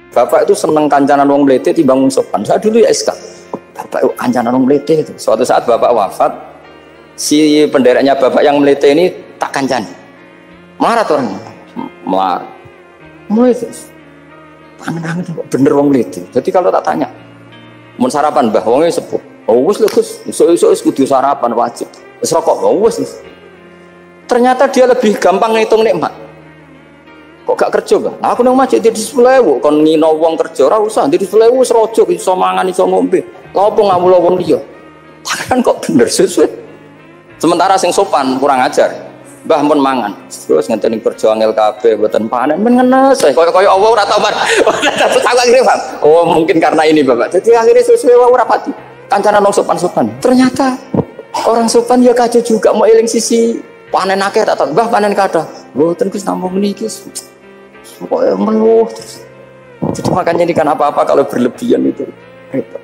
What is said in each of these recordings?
Bapak itu seneng kancanan wong mlete timbang wong sopan. Saya dulu ya SK. Bapak itu kancanan wong mlete itu. Suatu saat bapak wafat, si pendereknya bapak yang mlete ini tak kancani. Marah tuh orang. Marah. Mulai terus. Tangan kok bener wong mlete. Jadi kalau tak tanya, mun sarapan Mbah wonge sepuh. Oh wis lho Gus, esuk-esuk wis kudu sarapan wajib. Wis rokok wis. Ternyata dia lebih gampang ngitung nikmat. Kok gak kerja, Bang? Nah, aku nang masjid di 10.000, kon ngino wong kerja ora usah, di 10.000 wis rojo iso mangan iso ngombe. Lha opo ngamul wong liya? Kan kok bener sesuai. Sementara sing sopan kurang ajar. Mbah mun mangan. Terus ngenteni kerja angel kabeh mboten panen men ngenes. Kaya Allah ora tau mar. Oh, mungkin karena ini, Bapak. Jadi akhirnya sesuai wae ora pati. Kancanan wong sopan-sopan. Ternyata orang sopan ya kaca juga mau eling sisi panen akeh tak tahu. Mbah panen kathah. Mboten Gus namung niki. Pokoknya meluh terus. Jadi makanya ini kan apa-apa kalau berlebihan itu repot.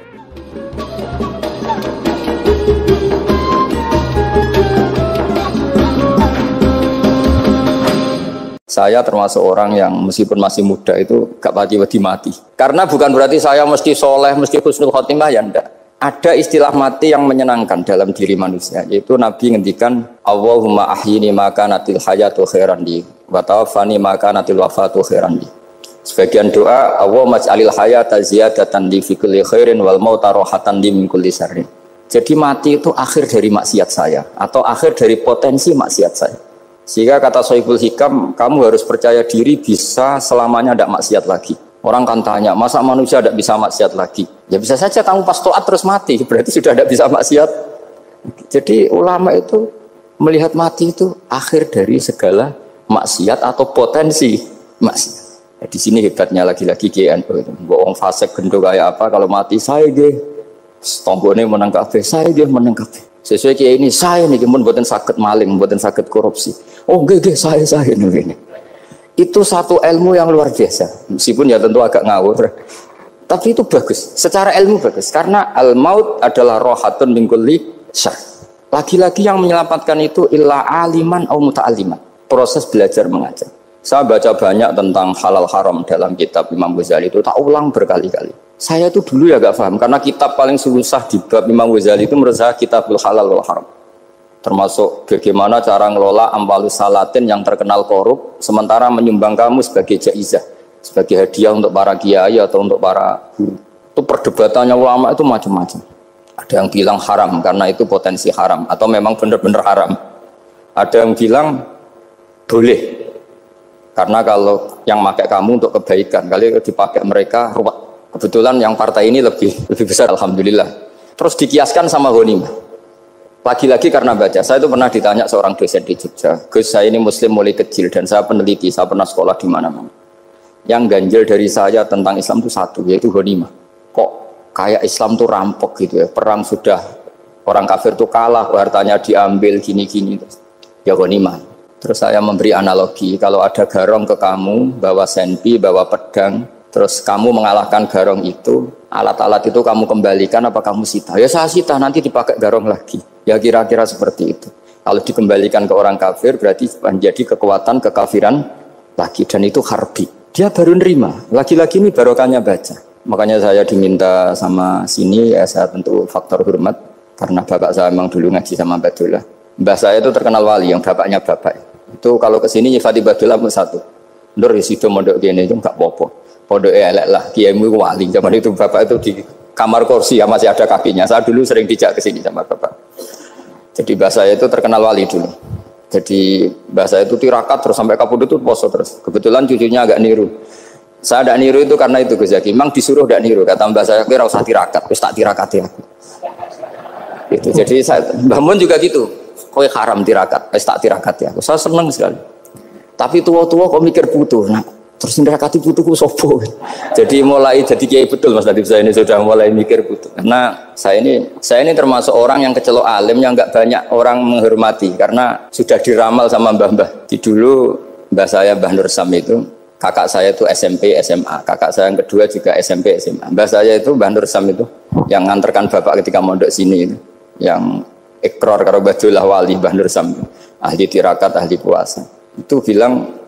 Saya termasuk orang yang meskipun masih muda itu gak pati-pati mati. Karena bukan berarti saya mesti soleh, mesti husnul khotimah, ya enggak. Ada istilah mati yang menyenangkan dalam diri manusia, yaitu Nabi ngendikan Allahumma ahyini maka natil hayatu khairan li wa tawaffani maka natil wafatu khairan li. Sebagian doa Allahumma ij'alil hayata ziyadatan li fi kulli khairin wal mauta rahatan li min kulli syarrin. Jadi mati itu akhir dari maksiat saya atau akhir dari potensi maksiat saya. Sehingga kata Sohibul Hikam, kamu harus percaya diri bisa selamanya tidak maksiat lagi. Orang kan tanya, masa manusia tidak bisa maksiat lagi? Ya bisa saja kamu pas taat terus mati, berarti sudah tidak bisa maksiat. Jadi ulama itu melihat mati itu akhir dari segala maksiat atau potensi maksiat. Ya, di sini hebatnya lagi-lagi GNU itu. Bohong fasik gendong kayak apa, kalau mati saya deh. Tombone menang kabeh, saya dia menang kabeh. Sesuai kayak ini, saya nih mun mboten saged maling, mboten saged korupsi. Oh nggih saya ini. Itu satu ilmu yang luar biasa. Meskipun ya tentu agak ngawur. Tapi itu bagus. Secara ilmu bagus karena al-maut adalah rohatun min kulli syarr. Lagi-lagi yang menyelamatkan itu illa aliman au muta'alliman. Proses belajar mengajar. Saya baca banyak tentang halal haram dalam kitab Imam Ghazali itu, tak ulang berkali-kali. Saya itu dulu ya gak paham karena kitab paling susah di bab Imam Ghazali itu menurut saya kitabul halal wal haram. Termasuk bagaimana cara ngelola amwalus salatin yang terkenal korup sementara menyumbang kamu sebagai jaizah, sebagai hadiah untuk para kiai atau untuk para guru. Itu perdebatannya ulama itu macam-macam. Ada yang bilang haram karena itu potensi haram atau memang benar-benar haram. Ada yang bilang boleh karena kalau yang pakai kamu untuk kebaikan, kali dipakai mereka ruwet. Kebetulan yang partai ini lebih besar, alhamdulillah. Terus dikiaskan sama ghanimah. Lagi-lagi karena baca, saya itu pernah ditanya seorang dosen di Jogja, Gus saya ini muslim mulai kecil dan saya peneliti, saya pernah sekolah di mana-mana. Yang ganjil dari saya tentang Islam itu satu, yaitu ghanimah. Kok kayak Islam tuh rampok gitu ya, perang sudah, orang kafir tuh kalah, hartanya diambil gini-gini. Ya ghanimah. Terus saya memberi analogi, kalau ada garong ke kamu, bawa senpi, bawa pedang, terus kamu mengalahkan garong itu, alat-alat itu kamu kembalikan apa kamu sita? Ya saya sita, nanti dipakai garong lagi. Ya kira-kira seperti itu. Kalau dikembalikan ke orang kafir berarti menjadi kekuatan kekafiran lagi dan itu harbi. Dia baru nerima. Lagi-lagi ini barokahnya baca. Makanya saya diminta sama sini ya saya tentu faktor hormat karena bapak saya memang dulu ngaji sama Badullah. Mbah saya itu terkenal wali yang bapaknya bapak. Itu kalau kesini nyifati Badullah pun satu. Nur isido mondok gini itu enggak apa-apa. Pondok elek lah. Kiaimu wali. Zaman itu bapak itu di kamar kursi ya masih ada kakinya. Saya dulu sering dijak ke sini sama bapak. Jadi mbah saya itu terkenal wali dulu. Jadi mbah saya itu tirakat terus sampai kapundhut itu poso terus. Kebetulan cucunya agak niru. Saya tidak niru itu karena itu Gus Zaki. Memang disuruh tidak niru. Kata mbah saya, kira usah tirakat. Terus tak tirakati aku. Itu. Jadi saya, Mbah Mun juga gitu. Kowe haram tirakat. Terus tak tirakati aku. Saya senang sekali. Tapi tua-tua kok mikir butuh. Nah, terus nirakati butuhku sopo. Jadi mulai jadi kiai betul Mas Nadif saya ini sudah mulai mikir butuh. Karena saya ini termasuk orang yang kecelok alim yang enggak banyak orang menghormati karena sudah diramal sama mbah-mbah. Di dulu mbah saya Mbah Nur Sam itu kakak saya itu SMP SMA, kakak saya yang kedua juga SMP SMA. Mbah saya itu Mbah Nur Sam itu yang nganterkan bapak ketika mondok sini itu, yang ikrar karo Badullah wali Mbah Nur Sam, ahli tirakat, ahli puasa. Itu bilang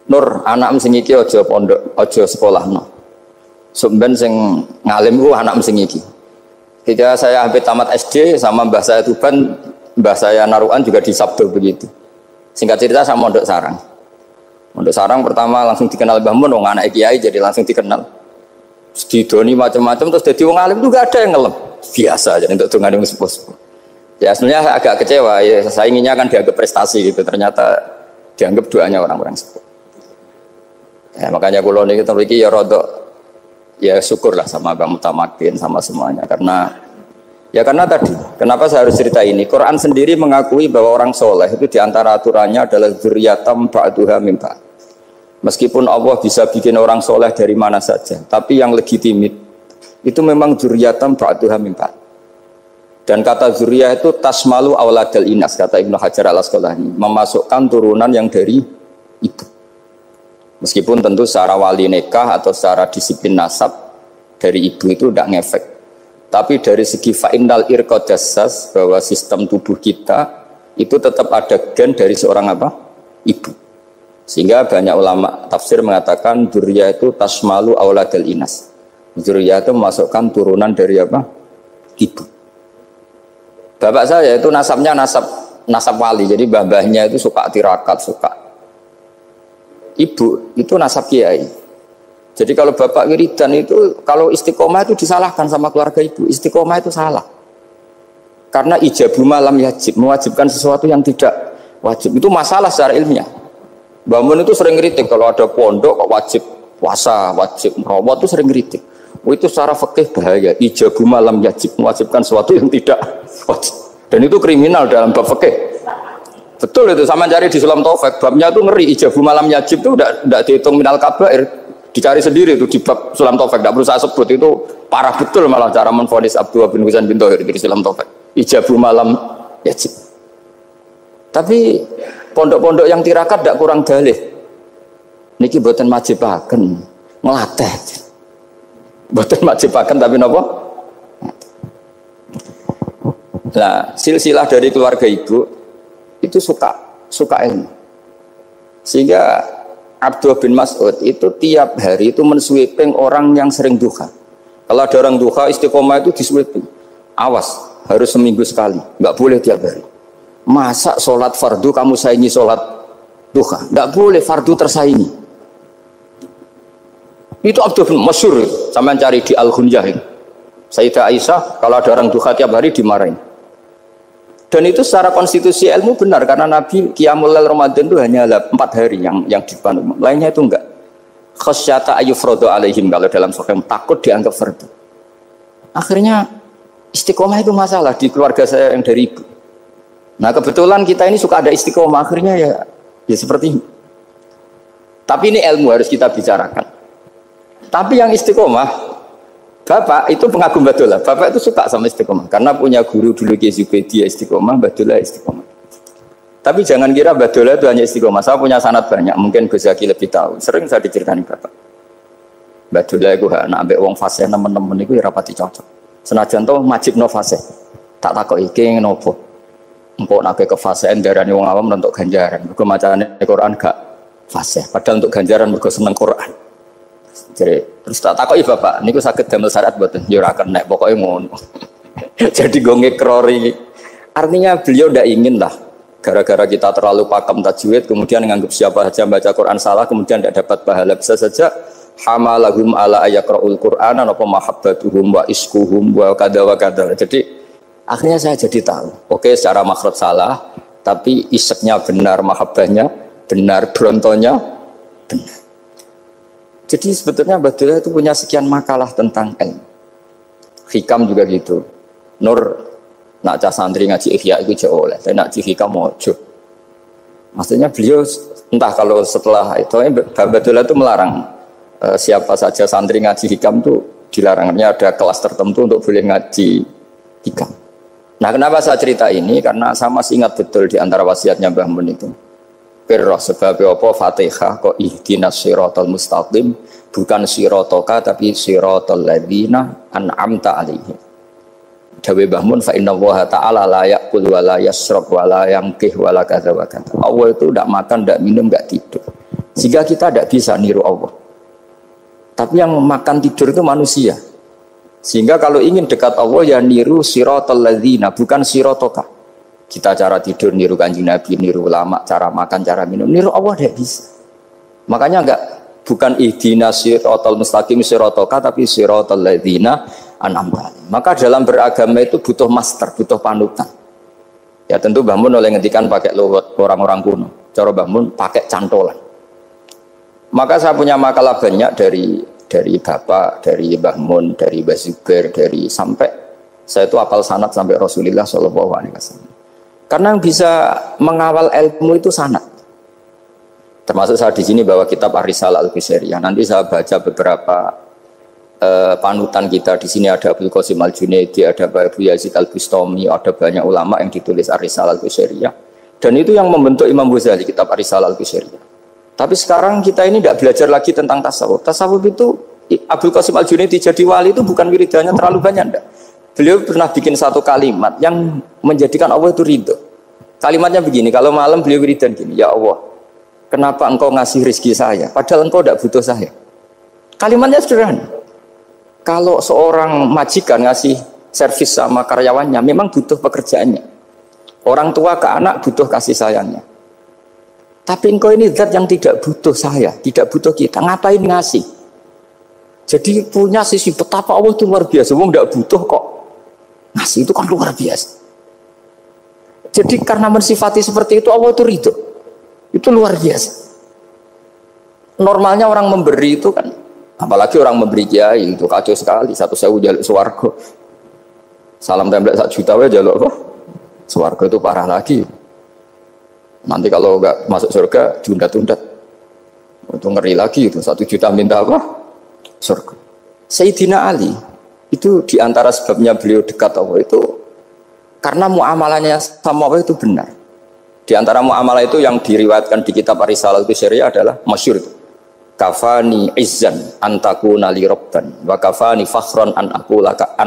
Nur, anak sing iki aja pondok, aja sekolahno. Sumben sing ngalim ku anak sing iki. Ketika saya hampir tamat SD sama mbah saya Tuban, mbah saya Narukan juga di Sabdo begitu. Singkat cerita saya mondok sarang. Mondok sarang pertama langsung dikenal Mbah Mun, wong anak kiai jadi langsung dikenal. Didoni macam-macam terus jadi wong alim itu gak ada yang ngelem. Biasa aja untuk dongane sepuh-sepuh. Ya sebenarnya saya agak kecewa ya, saya inginnya kan dianggap prestasi gitu, ternyata dianggap doanya orang-orang sepuh. Ya, makanya kula niki iki ya rodok ya syukurlah sama Bang Mutamakin sama semuanya karena tadi kenapa saya harus cerita ini. Quran sendiri mengakui bahwa orang soleh itu diantara aturannya adalah dzurriyyatam ba'duha min ba'd. Meskipun Allah bisa bikin orang soleh dari mana saja, tapi yang legitimit itu memang dzurriyyatam ba'duha min ba'd. Dan kata dzurriyah itu tasmalu auladal inas, kata Ibnu Hajar al-Asqalani, memasukkan turunan yang dari ibu. Meskipun tentu secara wali nikah atau secara disiplin nasab dari ibu itu tidak ngefek. Tapi dari segi fa'innal irqad jassas, bahwa sistem tubuh kita itu tetap ada gen dari seorang apa? Ibu. Sehingga banyak ulama tafsir mengatakan dzurriyah itu tasmalu auladal inas. Dzurriyah itu memasukkan turunan dari apa? Ibu. Bapak saya itu nasabnya nasab wali, jadi mbah-mbahnya itu suka tirakat, suka. Ibu itu nasab kiai. Jadi kalau bapak wiridan itu, kalau istiqomah itu disalahkan sama keluarga ibu. Istiqomah itu salah. Karena ijabu malam yajib, mewajibkan sesuatu yang tidak wajib. Itu masalah secara ilmiah. Mbah Mun itu sering kritik kalau ada pondok kok wajib puasa, wajib merawat itu sering kritik. Oh, itu secara fikih bahaya. Ijabu malam yajib, mewajibkan sesuatu yang tidak wajib. Dan itu kriminal dalam bab fikih. Betul itu, sama cari di Sulam Taufik, babnya itu ngeri, ijabu malam yajib itu tidak dihitung minal kabair, dicari sendiri itu di bab Sulam Taufik, tidak perlu saya sebut, itu parah betul malah cara menvonis Abdullah bin Husain bin Thohir di Sulam Taufik, ijabu malam yajib. Tapi pondok-pondok yang tirakat tidak kurang dalih, niki boten majibaken, ngelatih, boten majibaken tapi napa? Nah, silsilah dari keluarga ibu itu suka ilmu. Sehingga Abdullah bin Mas'ud itu tiap hari itu mensweeping orang yang sering duha. Kalau ada orang duha istiqomah itu disweeping. Awas, harus seminggu sekali, nggak boleh tiap hari. Masa sholat fardu kamu saingi sholat duha? Nggak boleh, fardu tersaingi. Itu Abdullah bin Masyhur, sampean cari di Al-Hunyah. Sayyidah Aisyah kalau ada orang duha tiap hari dimarahin. Dan itu secara konstitusi ilmu benar karena Nabi Qiyamul Lail Ramadan itu hanya 4 hari yang dipandu. Lainnya itu enggak. Khasyata ayyufradu alaihim, kalau dalam sahih takut dianggap fardu. Akhirnya istiqomah itu masalah di keluarga saya yang dari ibu. Nah, kebetulan kita ini suka ada istiqomah, akhirnya ya seperti ini. Tapi ini ilmu harus kita bicarakan. Tapi yang istiqomah, Bapak itu pengagum Badullah. Bapak itu suka sama istiqomah karena punya guru dulu Ki Zubaidi istiqomah, Badullah istiqomah. Tapi jangan kira Badullah itu hanya istiqomah. Saya punya sanad banyak, mungkin Gus Zaki lebih tahu. Sering saya diceritakan Bapak. Badullah itu nak ambek wong fasih teman-teman itu ya rapati cocok. Senajan to majibno fasih. Tak takoki iki ngopo. Engko nek ke fasihan darani wong awam untuk ganjaran. Mergo macane Quran gak fasih. Padahal untuk ganjaran mergo seneng Quran. Jadi terus tak takoki Bapak, niku saged damel syarat mboten? Ya ora kena, pokoke ngono. Jadi go ngekrori. Artinya beliau ndak ingin lah gara-gara kita terlalu pakem tajwid kemudian menganggap siapa saja baca Quran salah kemudian tidak dapat pahala. Bisa saja hamalahum ala ayaqraul Qur'ana apa mahabbatuhum wa iskuhum wa kada wa kada. Jadi akhirnya saya jadi tahu. Oke, secara makhraj salah, tapi iseknya benar, mahabbahnya benar, brontonya benar. Jadi sebetulnya Badullah itu punya sekian makalah tentang ilmu. Hikam juga gitu. Nur nak cah santri ngaji ihya itu jauh oleh, tapi nak ngaji hikam mojo. Maksudnya beliau entah kalau setelah itu Badullah itu melarang siapa saja santri ngaji hikam itu dilarangnya ada kelas tertentu untuk boleh ngaji hikam. Nah, kenapa saya cerita ini? Karena saya masih ingat betul di antara wasiatnya Mbah Mun itu. Pirroh sebab apa Fatihah kok ihdinas siratal mustaqim, bukan siratoka tapi siratal ladzina an'amta alaihim. Dawe Mbah Mun fa inna Allaha ta'ala la ya'kul wa la yashrab wa la yanqih wa la kadza wa kadza. Allah itu tidak makan, tidak minum, tidak tidur. Sehingga kita tidak bisa niru Allah. Tapi yang makan tidur itu manusia. Sehingga kalau ingin dekat Allah ya niru siratal ladzina, bukan sirotoka. Kita cara tidur niru Kanjeng Nabi, niru ulama, cara makan, cara minum, niru Allah tidak bisa. Makanya bukan ihdinas siratal mustaqim sirotoka, tapi siratal ladzina an'amta. Maka dalam beragama itu butuh master, butuh panutan. Ya tentu Mbah Mun oleh ngendikan pakai lugat orang-orang kuno. Cara Mbah Mun pakai cantolan. Maka saya punya makalah banyak dari Bapak, dari Mbah Mun, dari Mbah Zubair, dari sampai saya itu hafal sanad sampai Rasulullah Shallallahu Alaihi Wasallam. Karena yang bisa mengawal ilmu itu sanad. Termasuk saya di sini bawa kitab Ar-Risalah Al-Qusairiyah. Nanti saya baca beberapa panutan kita. Di sini ada Abdul Qasim Al-Junaidi, ada Abu Yazid Al-Bustami, ada banyak ulama yang ditulis Ar-Risalah Al-Qusairiyah. Dan itu yang membentuk Imam Ghazali, kitab Ar-Risalah Al-Qusairiyah. Tapi sekarang kita ini tidak belajar lagi tentang tasawuf. Tasawuf itu Abdul Qasim Al-Junaidi jadi wali itu bukan wiridannya terlalu banyak, enggak. Beliau pernah bikin satu kalimat yang menjadikan Allah itu ridho. Kalimatnya begini, kalau malam beliau wiridan gini, ya Allah, kenapa engkau ngasih rezeki saya, padahal engkau tidak butuh saya. Kalimatnya sederhana. Kalau seorang majikan ngasih servis sama karyawannya, memang butuh pekerjaannya. Orang tua ke anak butuh kasih sayangnya. Tapi engkau ini zat yang tidak butuh saya, tidak butuh kita. Ngapain ngasih? Jadi punya sisi betapa Allah itu luar biasa. Wong tidak butuh kok. Ngasih itu kan luar biasa. Jadi karena mensifati seperti itu Allah itu ridho. Itu luar biasa. Normalnya orang memberi itu kan, apalagi orang memberi kiai itu kacau sekali. 1.000 jaluk swarga. Salam template 1 juta wae jaluk kok. Swarga itu parah lagi. Nanti kalau enggak masuk surga diundat-undat. Itu ngeri lagi itu 1 juta minta apa? Surga. Sayyidina Ali itu diantara sebabnya beliau dekat Allah itu karena muamalahnya sama Allah itu benar. Di antara muamalah itu yang diriwayatkan di kitab Ar-Risalah Al-Qusairiyah adalah masyhur itu. Kafani izzan antakuna li rabban wa kafani fakhran an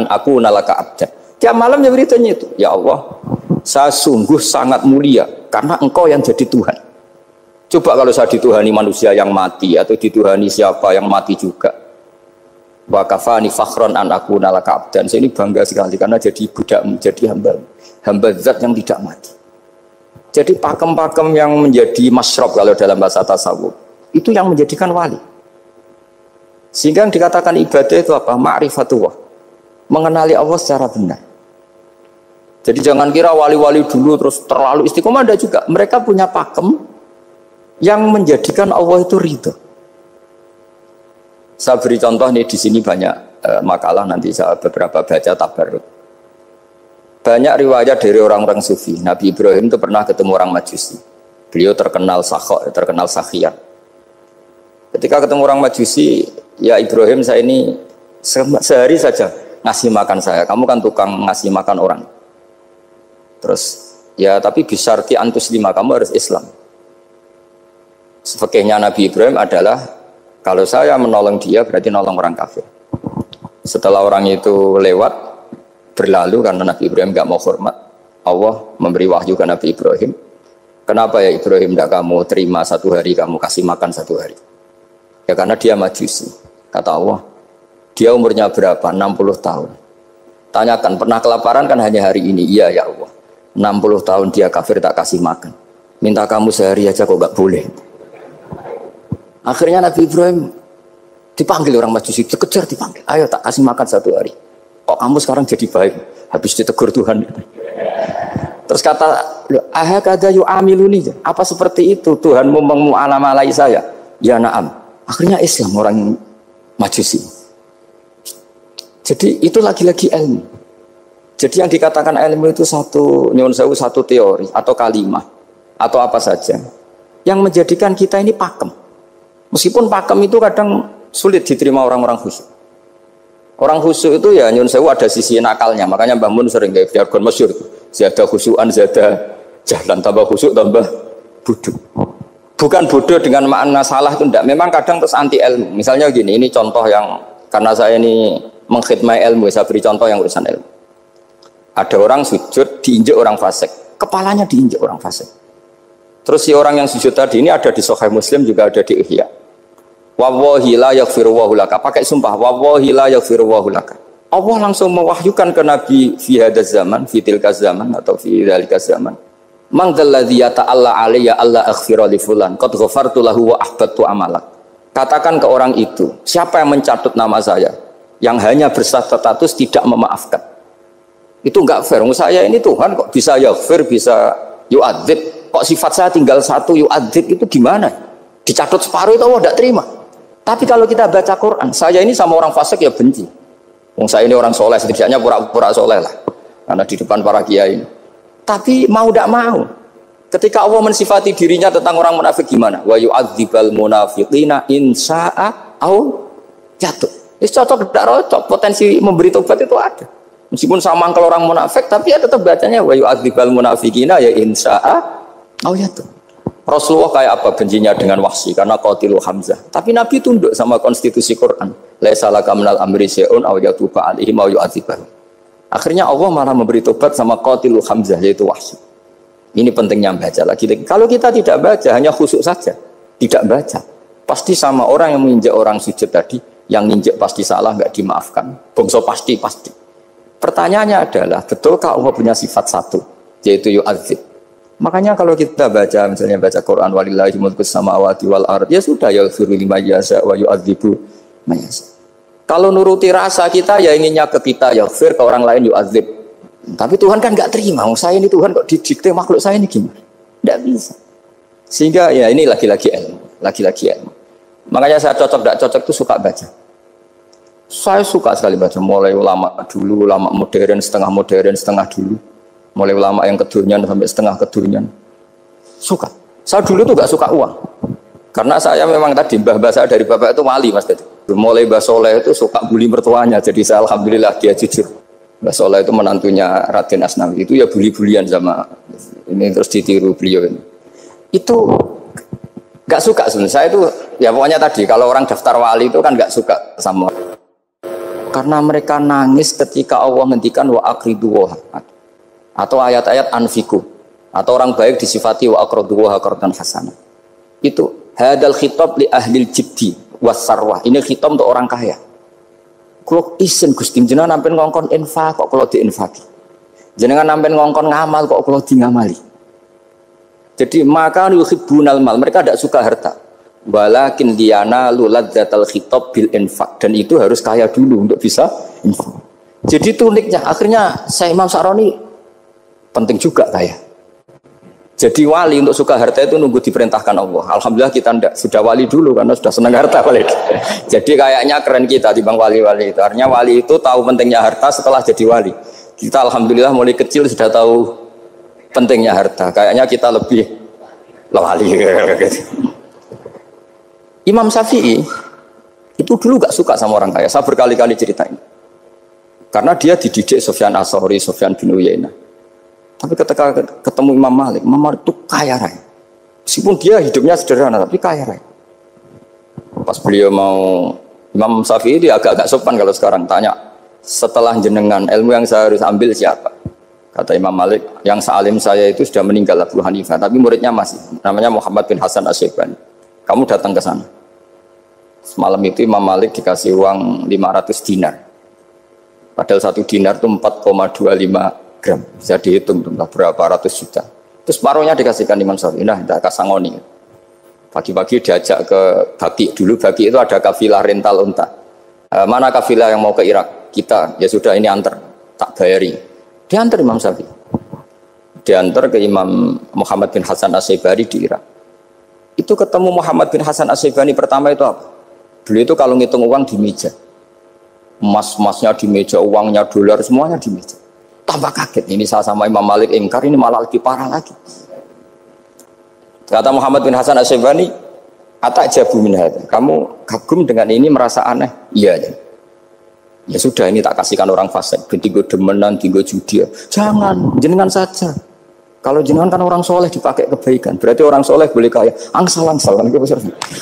akuna laka abdan. Tiap malam ya beritanya itu, ya Allah, saya sungguh sangat mulia karena engkau yang jadi Tuhan. Coba kalau saya dituhani manusia yang mati atau dituhani siapa yang mati juga. Wa kafani fakhran an akuna laka abdan. Saya ini bangga sekali karena jadi budak, jadi hamba zat yang tidak mati. Jadi pakem-pakem yang menjadi masyrab kalau dalam bahasa tasawuf itu yang menjadikan wali. Sehingga yang dikatakan ibadah itu apa? Ma'rifatullah. Mengenali Allah secara benar. Jadi jangan kira wali-wali dulu terus terlalu istiqomah, ada juga. Mereka punya pakem yang menjadikan Allah itu ridho. Saya beri contoh nih di sini banyak makalah nanti saya beberapa baca tabarruk. Banyak riwayat dari orang-orang sufi. Nabi Ibrahim itu pernah ketemu orang Majusi. Beliau terkenal sakhok, terkenal sakhian. Ketika ketemu orang Majusi, ya Ibrahim saya ini sehari saja ngasih makan saya. Kamu kan tukang ngasih makan orang. Terus ya tapi bisyarti antus 5 kamu harus Islam. Fikihnya Nabi Ibrahim adalah kalau saya menolong dia berarti nolong orang kafir. Setelah orang itu lewat berlalu karena Nabi Ibrahim gak mau hormat, Allah memberi wahyu ke Nabi Ibrahim. Kenapa ya Ibrahim tidak kamu terima 1 hari, kamu kasih makan 1 hari? Ya karena dia Majusi. Kata Allah, dia umurnya berapa? 60 tahun. Tanyakan, pernah kelaparan kan hanya hari ini? Iya ya Allah. 60 tahun dia kafir tak kasih makan. Minta kamu sehari aja kok gak boleh. Akhirnya Nabi Ibrahim dipanggil orang Majusi, dikejar dipanggil. Ayo tak kasih makan 1 hari. Kok kamu sekarang jadi baik? Habis ditegur Tuhan. Terus kata, ahakada yu'amiluni. Apa seperti itu Tuhanmu mengu'alamalai saya? Ya na'am. Akhirnya Islam orang Majusi. Jadi itu lagi-lagi ilmu. Jadi yang dikatakan ilmu itu satu teori atau kalimah atau apa saja yang menjadikan kita ini pakem. Meskipun pakem itu kadang sulit diterima orang-orang khusyuk. Orang khusyuk itu ya nyun sewu ada sisi nakalnya. Makanya Mbah Mun sering kayak jargon masyhur. Zada khusyuan, zada jahlan, tambah khusyuk tambah bodoh. Bukan bodoh dengan makna salah itu enggak. Memang kadang terus anti ilmu. Misalnya gini, ini contoh yang karena saya ini mengkhidmati ilmu, saya beri contoh yang urusan ilmu. Ada orang sujud diinjek orang fasik, kepalanya diinjek orang fasik. Terus si orang yang sujud tadi ini ada di Sahih Muslim juga ada di Ihya. Wallahi la yaghfirullahu laka. Pakai sumpah, wallahi la yaghfirullahu laka. Allah langsung mewahyukan ke Nabi fi hadzal zaman, fi tilka zaman atau fi dzalika zaman. Man dzalladzi yata'alla alayya alla aghfira li fulan qad ghafartu lahu wa ahbattu amalak. Katakan ke orang itu, siapa yang mencatut nama saya yang hanya berstatus tidak memaafkan. Itu enggak fair. Saya ini Tuhan kok bisa yaghfir, bisa yu'adzib. Kok sifat saya tinggal satu yu'adzib itu gimana? Dicatut separuh itu Allah tidak terima. Tapi kalau kita baca Quran, saya ini sama orang fasik ya benci. Saya ini orang soleh, setidaknya pura-pura soleh lah. Karena di depan para kiai. Tapi mau tidak mau. Ketika Allah mensifati dirinya tentang orang munafik gimana? Wa yu'adzibal munafiqina in sya'a au jatuh. Itu cocok tidak cocok. Potensi memberi tobat itu ada. Meskipun sama kalau orang munafik, tapi ya tetap bacanya wa yu'adzibal munafiqina ya in sya'a au jatuh. Rasulullah kayak apa bencinya dengan Wahsy karena qatilu Hamzah. Tapi Nabi tunduk sama konstitusi Quran. Laisa laka minal amri syai'un aw yatuba alaihim aw yu'adzibahum. Akhirnya Allah malah memberi tobat sama qatilu Hamzah yaitu Wahsy. Ini pentingnya baca lagi. Kalau kita tidak baca hanya khusyuk saja, tidak baca, pasti sama orang yang menginjak orang sujud tadi, yang nginjek pasti salah enggak dimaafkan. Bongso pasti. Pertanyaannya adalah, betulkah Allah punya sifat satu yaitu yu'adzib? Makanya kalau kita baca, misalnya baca Quran walillahi mulkus samawati wal ard, ya sudah yaghfiru liman yasha wa yu'adzibu man yasha. Kalau nuruti rasa kita ya inginnya ke kita yaghfir, ke orang lain yu'adzib. Tapi Tuhan kan enggak terima. Saya ini Tuhan kok didikte makhluk saya ini gimana? Enggak bisa. Sehingga ya ini lagi-lagi ilmu. Makanya saya cocok enggak cocok itu suka baca. Saya suka sekali baca, mulai ulama dulu, ulama modern, setengah dulu. Mulai ulama yang kedunian sampai setengah kedunian. Suka. Saya dulu tuh gak suka uang. Karena saya memang tadi mbah saya dari bapak itu wali mas. Mulai Mbah Soleh itu suka bully mertuanya. Jadi saya alhamdulillah dia jujur. Mbah Soleh itu menantunya Raden Asnawi. Itu ya bully-bulian sama ini terus ditiru beliau ini. Itu gak suka sebenarnya. Saya itu ya pokoknya tadi kalau orang daftar wali itu kan gak suka sama. Karena mereka nangis ketika Allah ngendikan wa aqridu atau ayat-ayat anfiku atau orang baik disifati wa aqraduha qardan hasanah. Itu hadal khitab li ahlil jibdi wasarwah. Ini khitab untuk orang kaya. Kulo isin Gusti jenengan nampen ngongkon infak kok kulo diinfaki. Jenengan nampen ngongkon ngamal kok kulo di ngamali. Jadi maka yuhibbunal mal, mereka tidak suka harta. Walakin liyana luladzatal khitab bil infak, dan itu harus kaya dulu untuk bisa infak. Jadi itu uniknya. Akhirnya saya Imam Sa'roni penting juga kaya. Jadi wali untuk suka harta itu nunggu diperintahkan Allah. Alhamdulillah kita enggak, sudah wali dulu karena sudah senang harta wali. Jadi kayaknya keren kita dibanding wali-wali itu. Artinya wali itu tahu pentingnya harta setelah jadi wali. Kita alhamdulillah mulai kecil sudah tahu pentingnya harta. Kayaknya kita lebih wali. Imam Syafi'i itu dulu gak suka sama orang kaya. Saya berkali-kali ceritain. Karena dia dididik Sufyan As-Tsauri, Sufyan bin Uyainah. Tapi ketika ketemu Imam Malik itu kaya raya. Meskipun dia hidupnya sederhana, tapi kaya raya. Pas beliau mau, Imam Syafi'i dia agak-agak sopan kalau sekarang tanya, setelah jenengan ilmu yang saya harus ambil siapa? Kata Imam Malik, yang sealim saya itu sudah meninggal Abu Hanifah, tapi muridnya masih, namanya Muhammad bin Hasan Asy-Syaibani. Kamu datang ke sana. Semalam itu Imam Malik dikasih uang 500 dinar. Padahal 1 dinar itu 4,25 gram, bisa dihitung berapa ratus juta. Terus separuhnya dikasihkan Imam Syafi'i. Nah, kita kasangoni. Pagi-pagi diajak ke Baqi. Dulu Baqi itu ada kafilah rental unta. Mana kafilah yang mau ke Irak? Kita, ya sudah ini antar, tak bayari. Diantar Imam Syafi'i. Diantar ke Imam Muhammad bin Hasan Asy-Syaibani di Irak. Itu ketemu Muhammad bin Hasan Asy-Syaibani pertama itu apa? Beliau itu kalau ngitung uang di meja. Emas-emasnya di meja, uangnya dolar semuanya di meja. Tambah kaget, ini saya sama Imam Malik ingkar, ini malah lebih parah lagi. Kata Muhammad bin Hasan Asy-Syaibani, "Atajabu min hadza." Kamu kagum dengan ini, merasa aneh? Iya. Ya sudah, ini tak kasihkan orang fasik, tinggo demenan, tinggo judi. Jangan, jenengan saja. Kalau jenengan kan orang soleh dipakai kebaikan, berarti orang soleh boleh kaya. Angsal-angsal.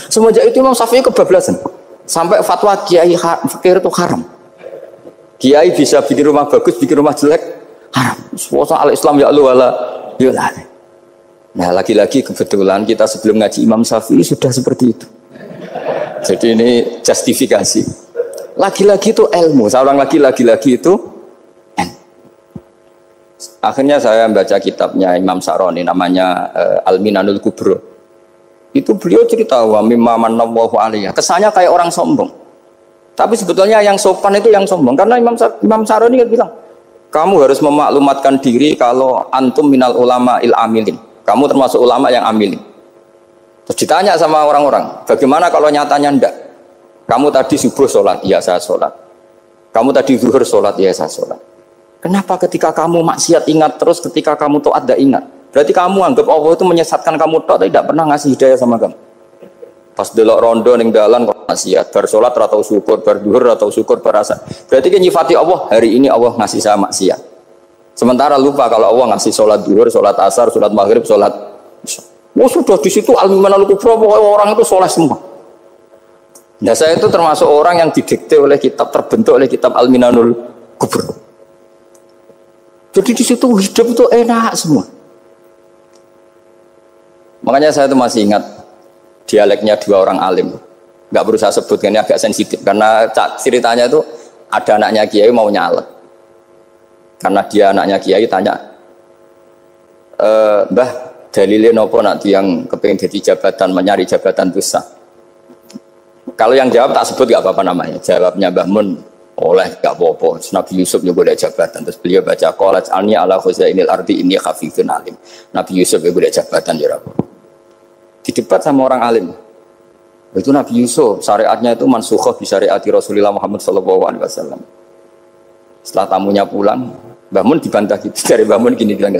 Semenjak itu Imam Syafi'i kebablasan. Sampai fatwa kiai fakir itu haram. Kiai bisa bikin rumah bagus, bikin rumah jelek, haram. Suasa al-Islam ya Allah wala yulah. Nah lagi-lagi kebetulan kita sebelum ngaji Imam Syafi'i sudah seperti itu. Jadi ini justifikasi. Lagi-lagi itu ilmu. Saya ulang lagi itu. Akhirnya saya baca kitabnya Imam Sa'roni namanya Al-Minanul Kubro. Itu beliau cerita wa mimma manallahu alaihi. Kesannya kayak orang sombong. Tapi sebetulnya yang sopan itu yang sombong karena Imam Sa'roni kan bilang, kamu harus memaklumatkan diri kalau antum minal ulama il amilin. Kamu termasuk ulama yang amilin. Terus ditanya sama orang-orang, bagaimana kalau nyatanya enggak? Kamu tadi subuh sholat, iya saya sholat. Kamu tadi zuhur sholat, iya saya sholat. Kenapa ketika kamu maksiat ingat terus, ketika kamu taat tidak ingat? Berarti kamu anggap Allah itu menyesatkan kamu tapi tidak pernah ngasih hidayah sama kamu. Pas delok rondo ning dalan kok maksiat, bar salat ora tau syukur, bar dhuwur ora tau syukur, berasa. Berarti kan nyifati Allah, hari ini Allah ngasih saya maksiat. Sementara lupa kalau Allah ngasih salat dhuwur, salat asar, salat maghrib, salat. Oh sudah di situ al-Minanul Kubro, orang itu soleh semua. Nah saya itu termasuk orang yang didikte oleh kitab, terbentuk oleh kitab Al-Minanul Kubro. Jadi di situ hidup itu enak semua. Makanya saya itu masih ingat dialeknya dua orang alim. Nggak perlu saya sebutkan, ini agak sensitif karena ceritanya itu ada anaknya kiai mau nyalek. Karena dia anaknya kiai tanya, Mbah dalilnya nopo nanti yang kepengen jadi jabatan, menyari jabatan dosa. Kalau yang jawab tak sebut nggak apa-apa namanya. Jawabnya Mbah Mun oleh nggak apa-apa. Nabi Yusuf juga boleh jabatan. Terus beliau baca qalat alni ala khuzainil ardi inni khafifun alim. Nabi Yusuf juga boleh jabatan ya Rabb. Di debat sama orang alim. Itu Nabi Yusuf, syariatnya itu mansukhah bi syariati Rasulullah Muhammad SAW. Setelah tamunya pulang, Mbah Mun dibantah gitu. Dari Mbah Mun gini bilang,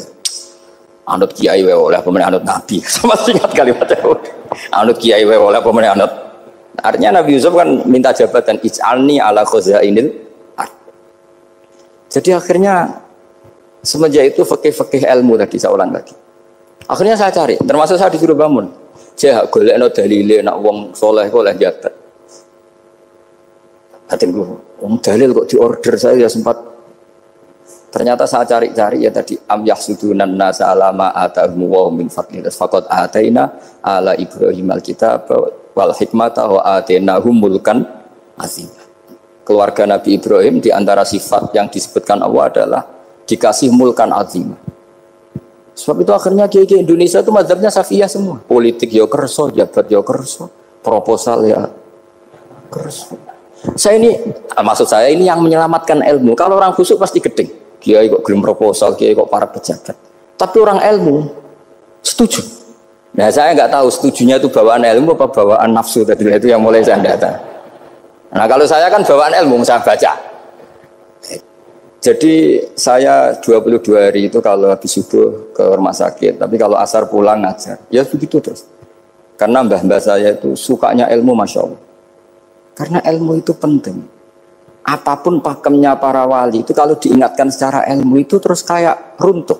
anut kiai wae oleh pemenang anut Nabi. Sama ingat kalimatnya. Anut kiai wae oleh pemenang anut. Artinya Nabi Yusuf kan minta jabatan ij'alni ala khuzainil ard. Jadi akhirnya semenjak itu fikih-fikih ilmu tadi saya ulang lagi. Akhirnya saya cari, termasuk saya disuruh bangun. Saya golekno dalile nak wong soleh kok oleh jabat. Batinku, wong dalil kok diorder saya ya sempat. Ternyata saya cari-cari ya tadi am yahsudunan nasa alama atahum wa min fadlih faqad ataina ala Ibrahim alkitab wal hikmata wa atainahum mulkan azim. Keluarga Nabi Ibrahim di antara sifat yang disebutkan Allah adalah dikasih mulkan azim. Sebab itu akhirnya kiai Indonesia itu mazhabnya Syafi'iyah semua. Politik ya kerso, jabat ya kerso, proposal ya kerso. Saya ini, maksud saya ini yang menyelamatkan ilmu. Kalau orang khusyuk pasti gedeng. Kiai kok gelem proposal, kiai kok para pejabat. Tapi orang ilmu setuju. Nah saya nggak tahu setujunya itu bawaan ilmu apa bawaan nafsu tadi itu yang mulai saya data. Nah kalau saya kan bawaan ilmu saya baca. Jadi saya 22 hari itu kalau habis subuh ke rumah sakit, tapi kalau asar pulang ngajar. Ya begitu terus. Karena mbah-mbah saya itu sukanya ilmu Masya Allah. Karena ilmu itu penting. Apapun pakemnya para wali itu kalau diingatkan secara ilmu itu terus kayak runtuh.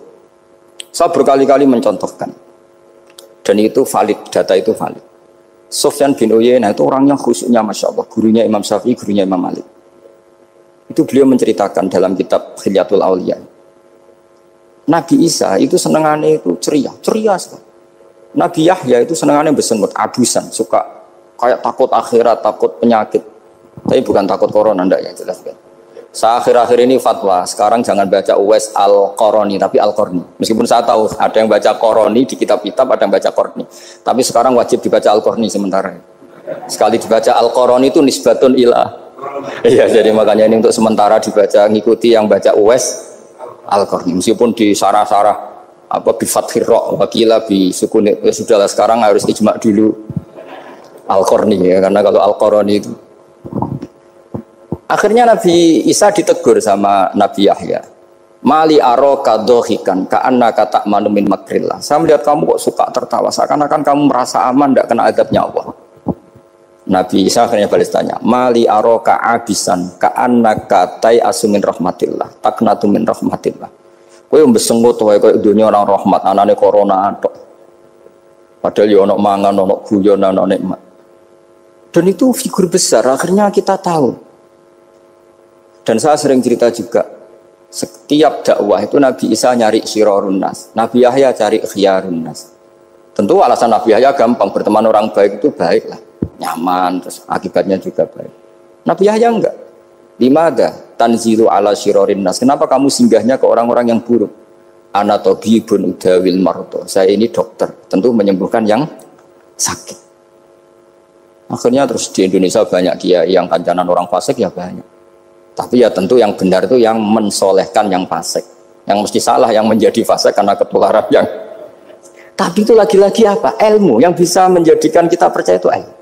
Saya berkali-kali mencontohkan. Dan itu valid, data itu valid. Sufyan bin Uyainah itu orangnya khusyuknya Masya Allah. Gurunya Imam Syafi'i, gurunya Imam Malik. Itu beliau menceritakan dalam kitab Khilyatul Auliya. Nabi Isa itu senengannya itu ceria sekali. Nabi Yahya itu senengannya bersengut, abusan, suka kayak takut akhirat, takut penyakit. Tapi bukan takut corona, enggak ya jelas kan. Saya akhir-akhir ini fatwa, sekarang jangan baca Uwais Al-Qarani, tapi Al-Qarni. Meskipun saya tahu ada yang baca Qarani di kitab-kitab, ada yang baca Qarni. Tapi sekarang wajib dibaca Al-Qarni sementara. Sekali dibaca Al-Qarani itu nisbatun ila. Iya, jadi makanya ini untuk sementara dibaca, ngikuti yang baca Uwais Al-Qarni. Meskipun di sarah-sarah apa bi fathir ra wakila bi sukun, ya sudahlah sekarang harus ijma dulu Al-Qarni ya, karena kalau Al-Qarani itu akhirnya Nabi Isa ditegur sama Nabi Yahya. Mali aroka dohikan ka'annaka ta'manu min makrillah. Saya melihat kamu kok suka tertawa, seakan-akan kamu merasa aman tidak kena azabnya Allah. Nabi Isa akhirnya balas tanya, Mali aroka abisan ka'annaka tai'asu min rahmatillah taknatu min rahmatillah. Kowe mbesengut wae koyo dunia orang rahmat, anane corona tok. Padahal ya ono mangan, ono guyon, ono nikmat. Dan itu figur besar, akhirnya kita tahu. Dan saya sering cerita juga, setiap dakwah itu Nabi Isa nyari syirarun nas, Nabi Yahya cari khiyarun nas. Tentu alasan Nabi Yahya gampang, berteman orang baik itu baiklah. nyaman, terus akibatnya juga baik. Nabi Yahya enggak. Limada tanzilu ala syirarin nas. Kenapa kamu singgahnya ke orang-orang yang buruk? Ana tabibun udawil mardo. Saya ini dokter, tentu menyembuhkan yang sakit. Akhirnya terus di Indonesia banyak kiai yang kancanan orang fasik ya banyak. Tapi ya tentu yang benar itu yang mensolehkan yang fasik. Yang mesti salah yang menjadi fasik karena ketularan yang. Tapi itu lagi-lagi apa? Ilmu yang bisa menjadikan kita percaya itu ilmu.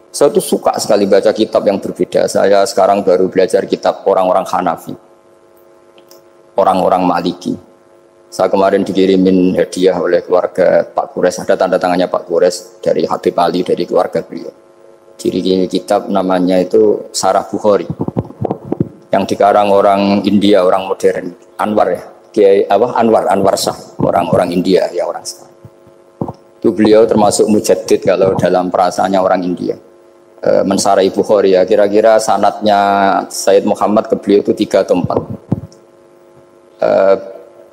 Saya tuh suka sekali baca kitab yang berbeda. Saya sekarang baru belajar kitab orang-orang Hanafi, orang-orang Maliki. Saya kemarin dikirimin hadiah oleh keluarga Pak Kures, ada tanda tangannya Pak Kures dari Habib Ali, dari keluarga beliau. Jadi kitab namanya itu Sarah Bukhari, yang dikarang orang India, orang modern, Anwar ya, Kiai Anwar Shah, orang-orang India ya, orang sekarang. Itu beliau termasuk mujaddid kalau dalam perasaannya orang India. Mensarai Bukhari ya, kira-kira sanadnya Sayyid Muhammad ke beliau itu 3 atau 4.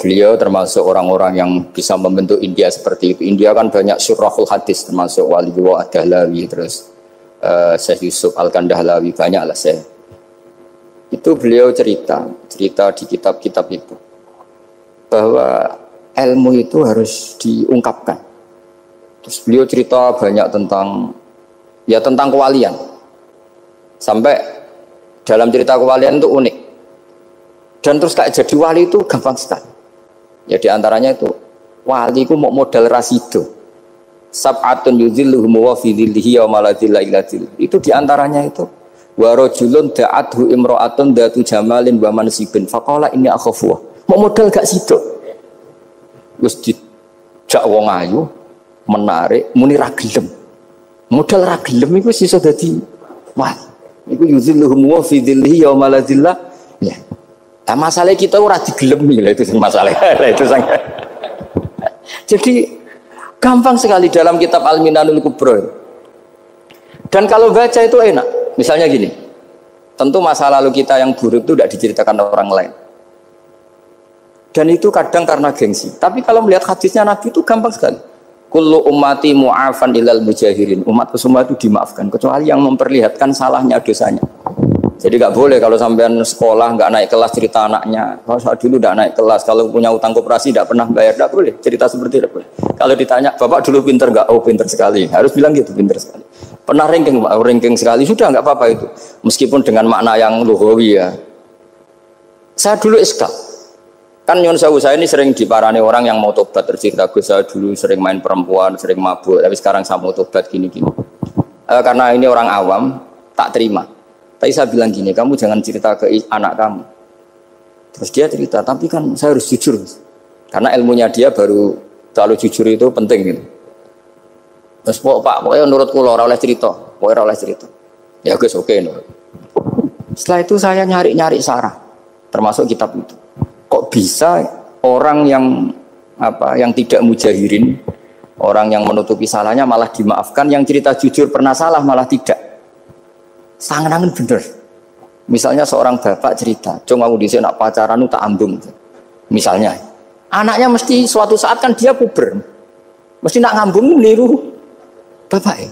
Beliau termasuk orang-orang yang bisa membentuk India seperti itu. India kan banyak syurahul hadis, termasuk Waliullah Ad-Dahlawi, terus Syekh Yusuf Al-Kandahlawi, banyak lah saya. Itu beliau cerita di kitab-kitab itu bahwa ilmu itu harus diungkapkan. Terus beliau cerita banyak tentang kewalian. Sampai dalam cerita kewalian itu unik. Dan terus kayak jadi wali itu gampang sekali. Ya diantaranya itu wali itu mau modal rasido. Sab'atun yuzilluhum wa fi dhillihi wa la dhilla illa dhill. Itu diantaranya itu wa rajulun da'athu imra'atun datu jamalin wa mansibin faqala inni akhafu. Mau modal gak sido. Wis dijak wong ayu menarik muni ra gelem. Modal ra gelem iku iso dadi wah. Iku yuzilluhum wa fi dhillihi yauma la dhilla. Ya. Nah, masalah kita ora digelemi lah itu masalah. Itu sangat. Jadi gampang sekali dalam kitab Al-Minanul Kubra. Dan kalau baca itu enak. Misalnya gini. Tentu masa lalu kita yang buruk itu tidak diceritakan orang lain. Dan itu kadang karena gengsi. Tapi kalau melihat hadisnya Nabi itu gampang sekali. Kullu ummati mu'afan ilal mujahirin. Umatku semua itu dimaafkan kecuali yang memperlihatkan salahnya dosanya. Jadi nggak boleh kalau sampean sekolah nggak naik kelas cerita anaknya. Kalau saat dulu nggak naik kelas, kalau punya utang koperasi nggak pernah bayar, nggak boleh cerita seperti itu. Kalau ditanya bapak dulu pinter nggak? Oh pinter sekali. Harus bilang gitu, pinter sekali. Pernah ranking sekali sudah nggak apa-apa itu. Meskipun dengan makna yang lugawi ya. Saya dulu iskal. Kan nyun sewu saya ini sering diparani orang yang mau tobat, tercerita Gus saya dulu sering main perempuan, sering mabuk, tapi sekarang saya mau tobat gini-gini. Karena ini orang awam, tak terima. Tapi saya bilang gini, kamu jangan cerita ke anak kamu. Terus dia cerita, tapi kan saya harus jujur. Karena ilmunya dia baru terlalu jujur itu penting gitu. Terus Pak, pokoknya menurut kula ora oleh cerita, pokoknya ora oleh cerita. Ya Gus oke nurut. Setelah itu saya nyari-nyari sarah, termasuk kitab itu. Kok bisa orang yang tidak mujahirin, orang yang menutupi salahnya malah dimaafkan, yang cerita jujur pernah salah malah tidak. Sangat bener. Misalnya seorang bapak cerita, "Cung aku dhisik nak pacaran tak ambung." Misalnya, anaknya mesti suatu saat kan dia puber. Mesti nak ngambung niru bapak ya.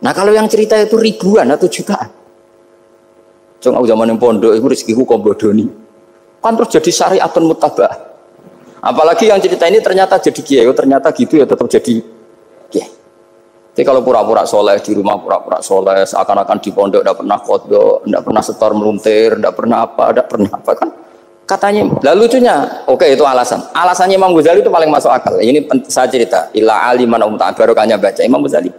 Nah, kalau yang cerita itu ribuan atau jutaan. Cung aku zaman yang pondok itu rezekiku kok bodoni. Kan terus jadi syariatun muttaba'ah. Apalagi yang cerita ini ternyata jadi kiai, ternyata gitu ya tetap jadi kiai. Jadi kalau pura-pura soleh di rumah pura-pura soleh, seakan-akan di pondok tidak pernah kodok, tidak pernah setor meluntir, tidak pernah apa kan? Katanya, lalu lucunya, oke itu alasan. Alasannya Imam Ghazali itu paling masuk akal. Ini saya cerita, ila aliman barokahnya baca Imam Ghazali.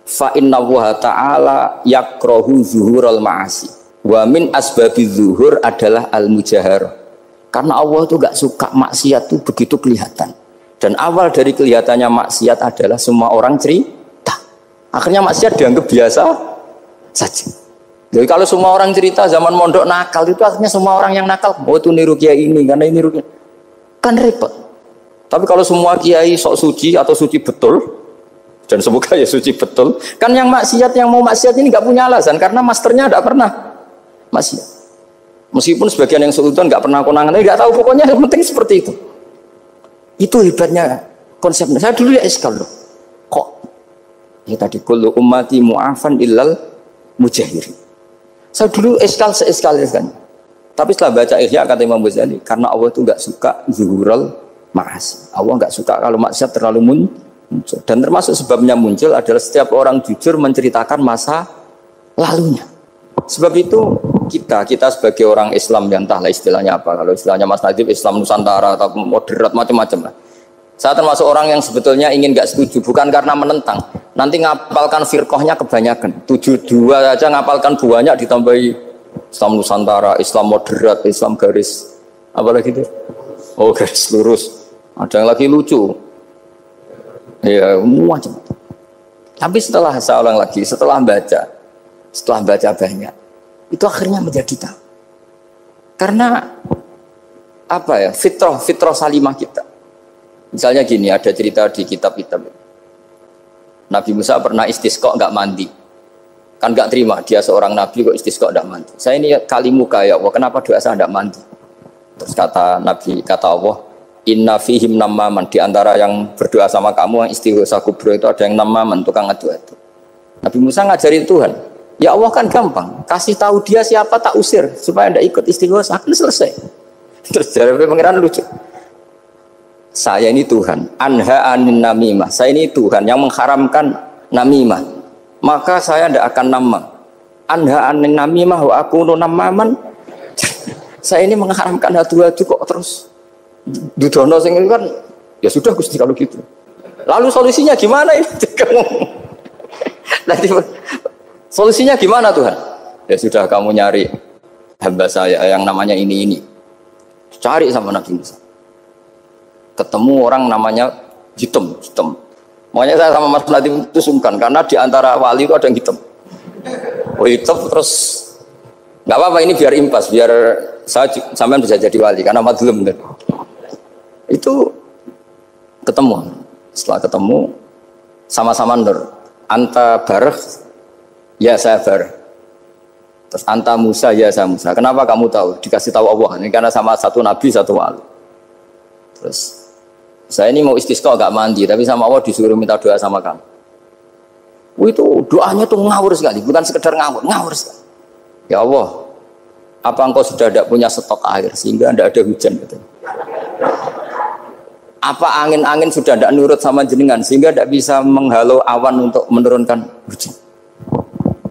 Fa inna wa ta'ala yakrohu zuhurul ma'asi. Wa min asbabiz zuhur adalah al-mujahar. Karena Allah itu gak suka maksiat itu begitu kelihatan. Dan awal dari kelihatannya maksiat adalah semua orang cerita. Akhirnya maksiat dianggap biasa saja. Jadi kalau semua orang cerita zaman mondok nakal itu akhirnya semua orang yang nakal. Oh itu niru kiai ini karena ini niru kiai. Kan repot. Tapi kalau semua kiai sok suci atau suci betul, dan semoga ya suci betul, kan yang maksiat yang mau maksiat ini gak punya alasan karena masternya gak pernah maksiat. Meskipun sebagian yang sultan nggak pernah konangan, nggak tahu pokoknya yang penting seperti itu. Itu hebatnya konsepnya. Saya dulu ya eskal loh. Kok Ya tadi kullu ummati mu'afan illal mujahirin. Saya dulu seiskal kan. Tapi setelah baca Ihya kata Imam Ghazali, karena Allah itu enggak suka zuhurul ma'asi. Allah enggak suka kalau maksiat terlalu muncul. Dan termasuk sebabnya muncul adalah setiap orang jujur menceritakan masa lalunya. Sebab itu kita sebagai orang Islam yang entahlah istilahnya apa. Kalau istilahnya Mas Najib Islam Nusantara atau moderat macam-macam lah. Saya termasuk orang yang sebetulnya ingin nggak setuju, bukan karena menentang. Nanti ngapalkan firqahnya kebanyakan. 72 aja ngapalkan banyak ditambahi Islam Nusantara, Islam moderat, Islam garis apa lagi itu? Oh garis lurus. Ada yang lagi lucu. Ya macam. Tapi setelah saya ulang lagi, setelah baca banyak, itu akhirnya menjadi tahu. Karena apa ya? Fitrah salimah kita. Misalnya gini, ada cerita di kitab-kitab. Nabi Musa pernah istisqa nggak mandi. Kan nggak terima, dia seorang nabi kok istisqa nggak mandi. Saya ini kali muka ya Allah, kenapa doa saya nggak mandi? Terus kata Allah, inna fihim namaman, di antara yang berdoa sama kamu yang istighosa kubro itu ada yang namaman, tukang ngadu itu. Nabi Musa ngajarin Tuhan, ya Allah kan gampang, kasih tahu dia siapa tak usir supaya tidak ikut istighosa, kan selesai. Terus dari pengiran lucu. Saya ini Tuhan, anha anin namimah. Saya ini Tuhan yang mengharamkan namimah. Maka saya tidak akan namam. Anha anin namimah wa akunu namaman. Saya ini mengharamkan hadu-hadu kok terus. Dudono sing kan ya sudah Gusti kalau gitu. Lalu solusinya gimana ini? Nanti solusinya gimana Tuhan? Ya sudah kamu nyari hamba saya yang namanya ini. Cari sama Nabi Musa. Ketemu orang namanya hitam. Makanya saya sama Mas Latif itu sungkan karena di antara wali itu ada yang hitam. Oh hitam terus nggak apa-apa ini biar impas, biar saya sampean bisa jadi wali karena madlum kan. Itu ketemu. Setelah ketemu sama-sama nur. Anta bareh, ya saya bareh. Terus anta Musa, ya saya Musa. Kenapa kamu tahu? Dikasih tahu Allah. Ini karena sama satu nabi, satu wali. Terus saya ini mau istisqa gak mandi, tapi sama Allah disuruh minta doa sama kamu. Itu doanya tuh ngawur sekali, bukan sekedar ngawur sekali. Ya Allah, apa engkau sudah tidak punya stok air sehingga tidak ada hujan? Gitu. Apa angin-angin sudah tidak nurut sama jenengan sehingga tidak bisa menghalau awan untuk menurunkan hujan?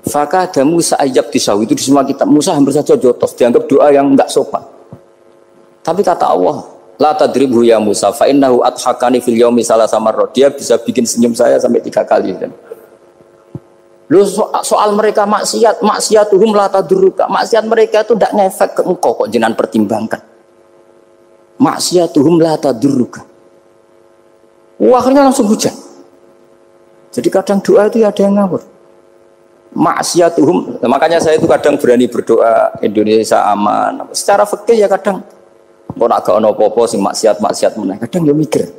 Fakah ada Musa ajab tisawi itu di semua kitab. Musa hampir saja jotos, dianggap doa yang enggak sopan. Tapi kata Allah, la tadribhu ya Musa fa innahu adhakani fil yaumi salasa marrat. Dia bisa bikin senyum saya sampai 3 kali kan. Lu soal mereka maksiatuhum la tadruka. Maksiat mereka itu tidak ngefek ke engkau kok jenengan pertimbangkan. Maksiatuhum la tadruka. Akhirnya langsung hujan. Jadi kadang doa itu ada yang ngawur. Maksiatuhum, makanya saya itu kadang berani berdoa Indonesia aman. Secara fikih ya kadang kok nak gak ono apa-apa sing maksiat meneh. Kadang yo mikir.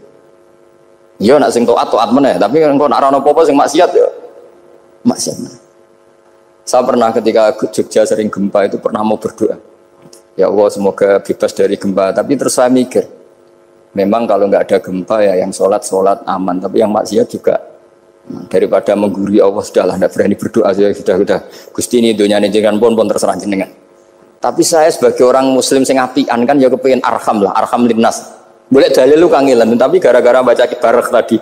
Ya nak sing taat meneh, tapi kok nak ono apa-apa sing maksiat ya maksiat meneh. Saya pernah ketika Jogja sering gempa itu pernah mau berdoa. Ya Allah semoga bebas dari gempa, tapi terus saya mikir. Memang kalau nggak ada gempa ya yang sholat aman, tapi yang maksiat juga daripada menggurui Allah sudahlah tidak berani berdoa sudah Gusti ini dunia ini jangan pun terserah jenengan. Tapi saya sebagai orang muslim sing apian kan ya kepengin arham linnas. Boleh dalil lu kangelan, tapi gara-gara baca kibarek tadi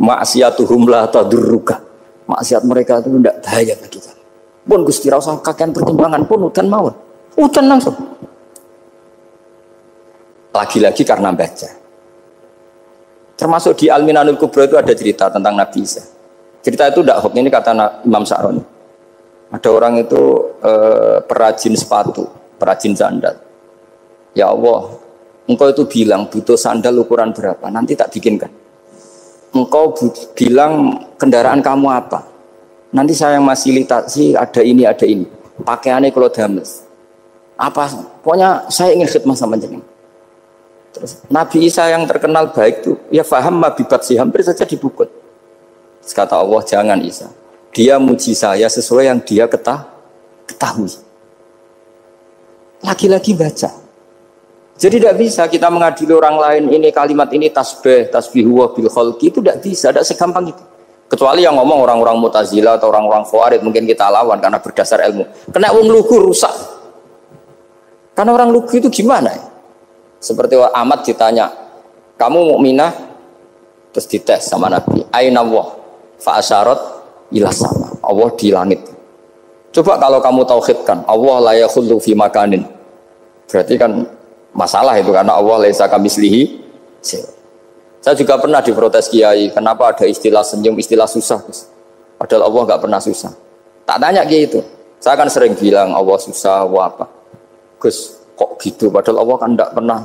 maksiatuhum la tadurruka. Maksiat mereka itu tidak bahaya bagi kita. Pun Gusti ra usah kakean pertimbangan pun udan mawon. Udan langsung. Lagi-lagi karena baca. Termasuk di Al-Minanul Kubra itu ada cerita tentang Nabi Isa. Cerita itu tidak hoax, ini kata Imam Sa'roni. Ada orang itu perajin sepatu, perajin sandal. Ya Allah, engkau itu bilang butuh sandal ukuran berapa, nanti tak bikinkan. Engkau bilang kendaraan kamu apa, nanti saya yang fasilitasi ada ini. Pakaiannya kalau dames. Apa? Pokoknya saya ingin khidmah sama jenengan. Terus Nabi Isa yang terkenal baik itu, ya faham mabibat sih, hampir saja dibukut. Terus kata Allah, jangan Isa. Dia muji saya sesuai yang dia ketahui. Lagi-lagi baca. Jadi tidak bisa kita mengadili orang lain, ini kalimat ini tasbih wa bil khalqi, itu tidak bisa, tidak segampang itu. Kecuali yang ngomong orang-orang Mu'tazilah atau orang-orang Khawarij mungkin kita lawan karena berdasar ilmu. Kena wong lugu rusak. Karena orang lugu itu gimana ya? Seperti Ahmad ditanya, kamu mukminah? Terus dites sama Nabi. Aina Allah? Fa asyarat ila sama. Allah di langit. Coba kalau kamu tauhidkan, Allah la yakhullu fi makanin. Berarti kan masalah itu karena Allah laisa kamitslihi. Saya juga pernah diprotes kiai, kenapa ada istilah senyum, istilah susah, Gus? Padahal Allah nggak pernah susah. Tak tanya kiai itu. Saya kan sering bilang Allah susah, Allah apa? Gus, kok gitu? Padahal Allah kan nggak pernah.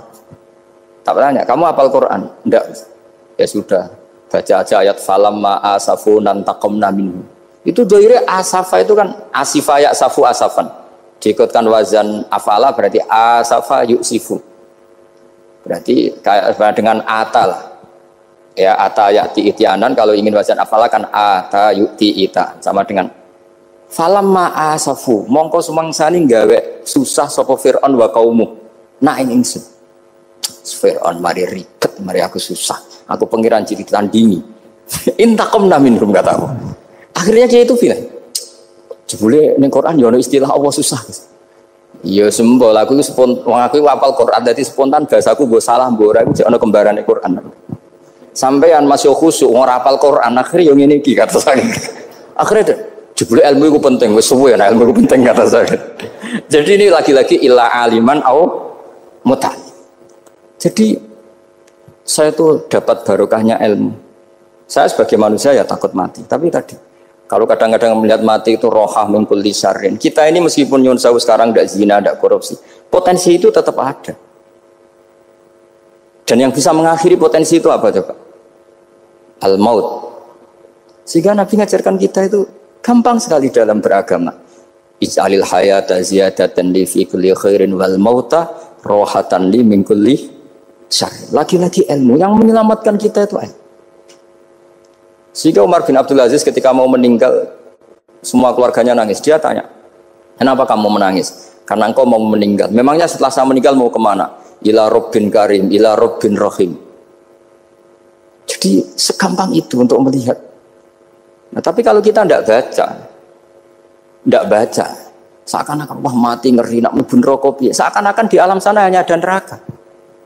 Tak tanya, kamu hafal Quran? Enggak. Ya sudah, baca aja ayat falamma asafunan taqamna minhu. Itu doire asafa itu kan asifa ya safu asafan. Diikutkan wazan afala berarti asafa yusifu. Berarti kayak dengan atal. Ya ata ya'ti itianan, kalau ingin wazan afala kan ata yu'ti ita, sama dengan falamma asafu mongko sumangsani gawe susah sapa Fir'aun wa qaumuh nak ing ingsun. Fir'aun mari ribet, mari aku susah, aku pengiran jadi tandingi. Intaqamna minhum kataku. Akhirnya dia itu bilang jebule ning Quran yo ono istilah Allah susah. Iya sembol aku itu aku hafal Quran dadi spontan bahasaku mbok salah mbok ora iku jek ono kembarane Quran. Sampeyan masih khusyuk ora hafal Quran akhirnya yang ngene iki kata saya. Akhirnya jebule ilmu itu penting wis suwe nah ilmu itu penting kata saya. Jadi ini lagi-lagi illa aliman au muta. Jadi saya tuh dapat barokahnya ilmu. Saya sebagai manusia ya takut mati, tapi tadi kalau kadang-kadang melihat mati itu rohah min kulli syarrin. Kita ini meskipun nyun sewu sekarang enggak zina, enggak korupsi, potensi itu tetap ada. Dan yang bisa mengakhiri potensi itu apa coba? Al-maut. Sehingga Nabi ngajarkan kita itu gampang sekali dalam beragama. Ij'alil hayata ziyadatan li fi kulli khairin wal mauta rohatan li min kulli syarr. Lagi-lagi ilmu yang menyelamatkan kita itu. Sehingga Umar bin Abdul Aziz ketika mau meninggal, semua keluarganya nangis. Dia tanya, kenapa kamu menangis? Karena engkau mau meninggal. Memangnya setelah saya meninggal mau kemana? Ila Rabbin Karim, ila Rabbin Rahim. Jadi segampang itu untuk melihat. Nah, tapi kalau kita tidak baca, seakan-akan wah mati ngeri nak mlebu neraka piye. Seakan-akan di alam sana hanya ada neraka.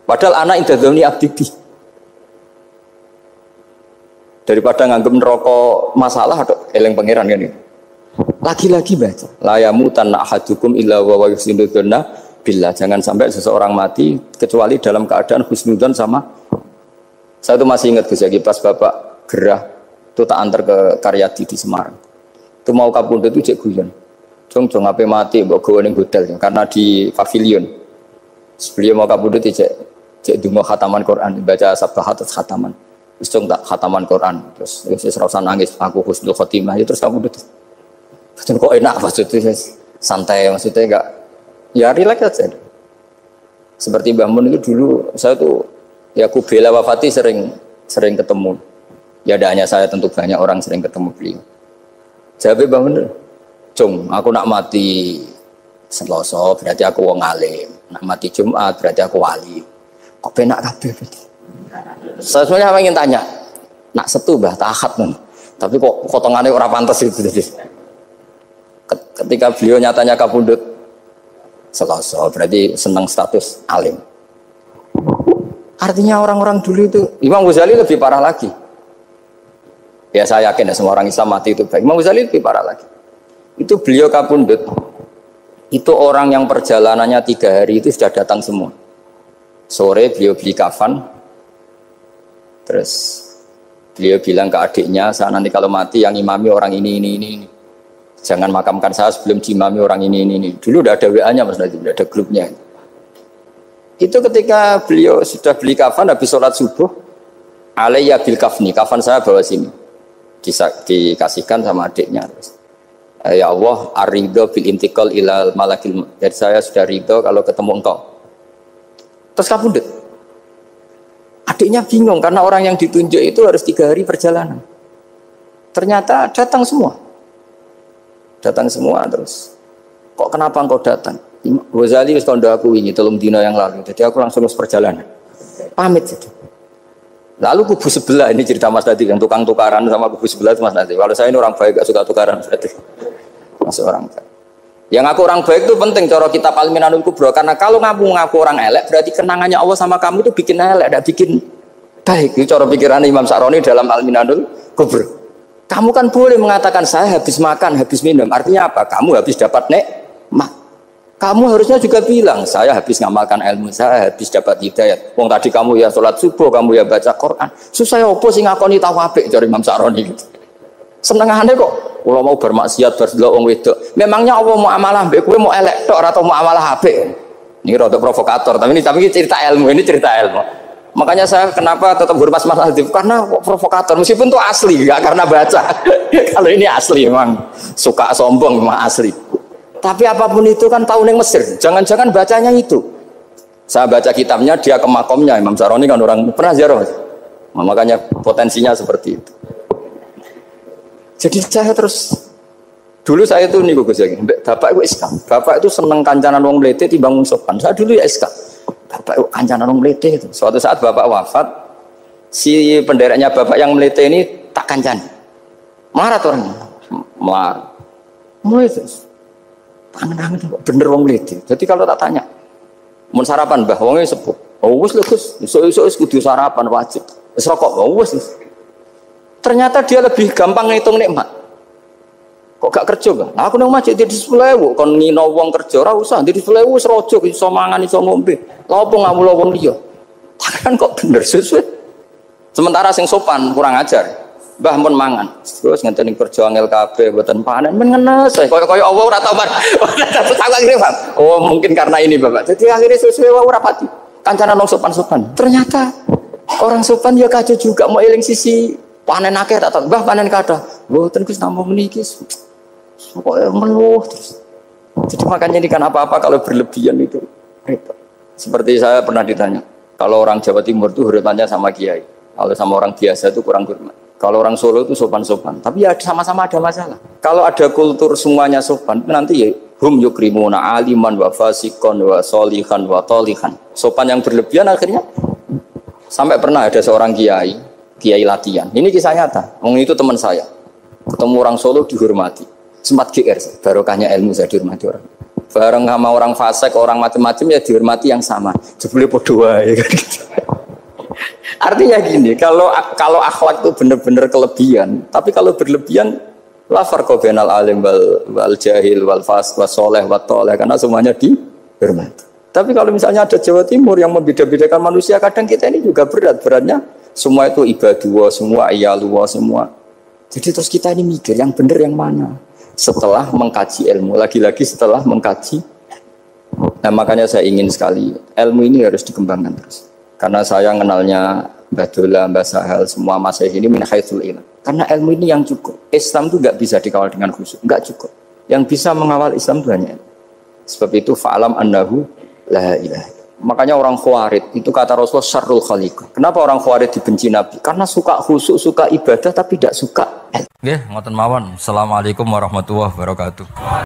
Padahal anak indadzoni abdi. Daripada nganggep neraka masalah atau eleng pangeran kan ini. Lagi-lagi baca. La yamutan ahadukum illa wa yusinudzunna billah, jangan sampai seseorang mati kecuali dalam keadaan husnudzon sama. Saya itu masih ingat Gus Yagi pas Bapak gerah itu tak antar ke Karyadi di Semarang. Itu mau kapundhut itu cek guyon. Jong ape mati mbok gawe ning hotel karena di pavilion. Sebelum mau kapundhut cek donga khataman Quran, baca sabahat khataman. Wis tak khataman Quran terus wis ora usah nangis aku husnul khotimah terus kapundhut. Betul kok enak maksudnya santai maksudnya enggak. Ya relax aja. Seperti Mbah Mun itu dulu saya tuh ya aku bela wafati sering ketemu. Ya ada hanya saya tentu banyak orang sering ketemu beliau. Jawab Mbah Mun, "Cung, aku nak mati Selasa berarti aku wong alim. Nak mati Jumat berarti aku wali." Kok penak kabeh. Saya sebenarnya ingin tanya, nak Setu Mbah Tahat men. Tapi kok potongannya ora pantes itu. Ketika beliau nyatanya kapundhut Selasa berarti senang status alim. Artinya orang-orang dulu itu Imam Ghazali lebih parah lagi. Ya saya yakin ya semua orang Islam mati itu baik. Imam Ghazali lebih parah lagi. Itu beliau kapundhut. Itu orang yang perjalanannya 3 hari itu sudah datang semua. Sore beliau beli kafan. Terus beliau bilang ke adiknya, saya nanti kalau mati yang imami orang ini. Jangan makamkan saya sebelum diimami orang ini. Dulu udah ada WA-nya Mas Nadim, udah ada grupnya. Itu ketika beliau sudah beli kafan habis sholat subuh, alayya bil kafni, kafan saya bawa sini. Dikasihkan sama adiknya. Ya Allah, ar-ridho bil intiqal ilal malakil. Jadi saya sudah ridho kalau ketemu engkau. Terus kapundhut. Adiknya bingung karena orang yang ditunjuk itu harus 3 hari perjalanan. Ternyata datang semua. Datang semua terus. Kok kenapa engkau datang? Ghazali wis kandha aku ini 3 dina yang lalu. Jadi aku langsung perjalanan. Pamit saja. Lalu kubu sebelah ini cerita Mas Nadi yang tukang tukaran sama kubu sebelah itu Mas Nadi. Kalau saya ini orang baik gak suka tukaran berarti masuk orang baik. Yang aku orang baik itu penting cara kitab Al-Minanul Kubro karena kalau ngaku orang elek berarti kenangannya Allah sama kamu itu bikin elek, tidak bikin baik. Itu cara pikiran Imam Sa'roni dalam Al-Minanul Kubro. Kamu kan boleh mengatakan saya habis makan, habis minum. Artinya apa? Kamu habis dapat nikmat. Kamu harusnya juga bilang, saya habis ngamalkan ilmu, saya habis dapat hidayat. Wong tadi kamu ya sholat subuh, kamu ya baca Quran. Susah ya apa sih ngakoni tahu apik dari Imam Sa'roni gitu. Senengane kok, kalau mau bermaksiat berdelok wong wedok. Memangnya Allah mau amalah mbek kowe mau elek tok atau mau amalah apik? Ini rada provokator, tapi ini cerita ilmu, ini cerita ilmu. Makanya saya kenapa tetap hormat Mas Hadif karena provokator meskipun itu asli, enggak karena baca. Kalau ini asli memang suka sombong memang asli. Tapi apapun itu kan tahu neng Mesir. Jangan-jangan bacanya itu. Saya baca kitabnya, dia ke makomnya. Imam Sa'roni kan orang pernah ziarah. Makanya potensinya seperti itu. Jadi saya terus dulu saya itu nih Gus Yagi. Bapak itu SK. Bapak itu seneng kancanan wong mlete timbang wong sopan. Saya dulu ya SK. Bapak itu kancanan wong mlete itu. Suatu saat bapak wafat, si pendereknya bapak yang mlete ini tak kancani. Marah tuh orangnya. Mulai terus. Tangan-tangan bener wong mlete. Jadi kalau tak tanya, mau sarapan mbah wonge sepuh. Oh wis lho Gus, esuk-esuk wis kudu sarapan wajib. Wis rokok wis. Ternyata dia lebih gampang ngitung nikmat. Kok gak kerja kan? Nah, aku nang masjid di 10.000 kon ngino wong kerja ora usah di 10.000 wis rojo iso mangan iso ngombe. Lha opo ngamulo wong liya? Kan kok bener sesuai. Sementara sing sopan kurang ajar. Mbah mun mangan. Terus ngenteni kerja angel kabeh mboten panen men ngenes. Kaya Allah ora tau akhirnya Bang. Oh, mungkin karena ini Bapak. Jadi akhirnya sesuai ora pati. Kancanan wong sopan-sopan. Ternyata orang sopan ya kaca juga mau eling sisi panen akeh tak tahu. Mbah panen kathah. Mboten Gus namung niki. Pokoke ngeluh terus. Jadi makanya ini kan apa-apa kalau berlebihan itu repot. Seperti saya pernah ditanya, kalau orang Jawa Timur itu hormatnya sama kiai. Kalau sama orang biasa itu kurang hormat. Kalau orang Solo itu sopan-sopan, tapi ya sama-sama ada masalah. Kalau ada kultur semuanya sopan, nanti ya hum yukrimuna aliman wa fasikon wa solihan wa tolihan. Sopan yang berlebihan akhirnya sampai pernah ada seorang kiai latihan. Ini kisah nyata. Wong itu teman saya. Ketemu orang Solo dihormati. Sempat GR, barokahnya ilmu saya dihormati orang. Bareng sama orang fasik, orang macam-macam ya dihormati yang sama. Jebule podo wae kan gitu. Artinya gini, kalau akhlak itu benar-benar kelebihan, tapi kalau berlebihan la farqa bainal alim wal jahil wal fas was soleh wat toleh karena semuanya dihormati. Tapi kalau misalnya ada Jawa Timur yang membeda-bedakan manusia, kadang kita ini juga beratnya semua itu ibadullah, semua iyalullah semua. Jadi terus kita ini mikir yang benar yang mana? Setelah mengkaji ilmu, lagi-lagi setelah mengkaji. Nah, makanya saya ingin sekali ilmu ini harus dikembangkan terus. Karena saya kenalnya Mbah Dola, Mbah Sahal, semua masih ini min haitsul ilm. Karena ilmu ini yang cukup. Islam itu enggak bisa dikawal dengan khusyuk, enggak cukup. Yang bisa mengawal Islam itu hanya ilmu. Sebab itu fa'alam annahu la ilaha. Makanya orang Khawarij itu kata Rasulullah syarrul khaliqah. Kenapa orang Khawarij dibenci Nabi? Karena suka khusyuk, suka ibadah tapi tidak suka ilmu. Nggih, ngoten mawon. Assalamualaikum warahmatullahi wabarakatuh.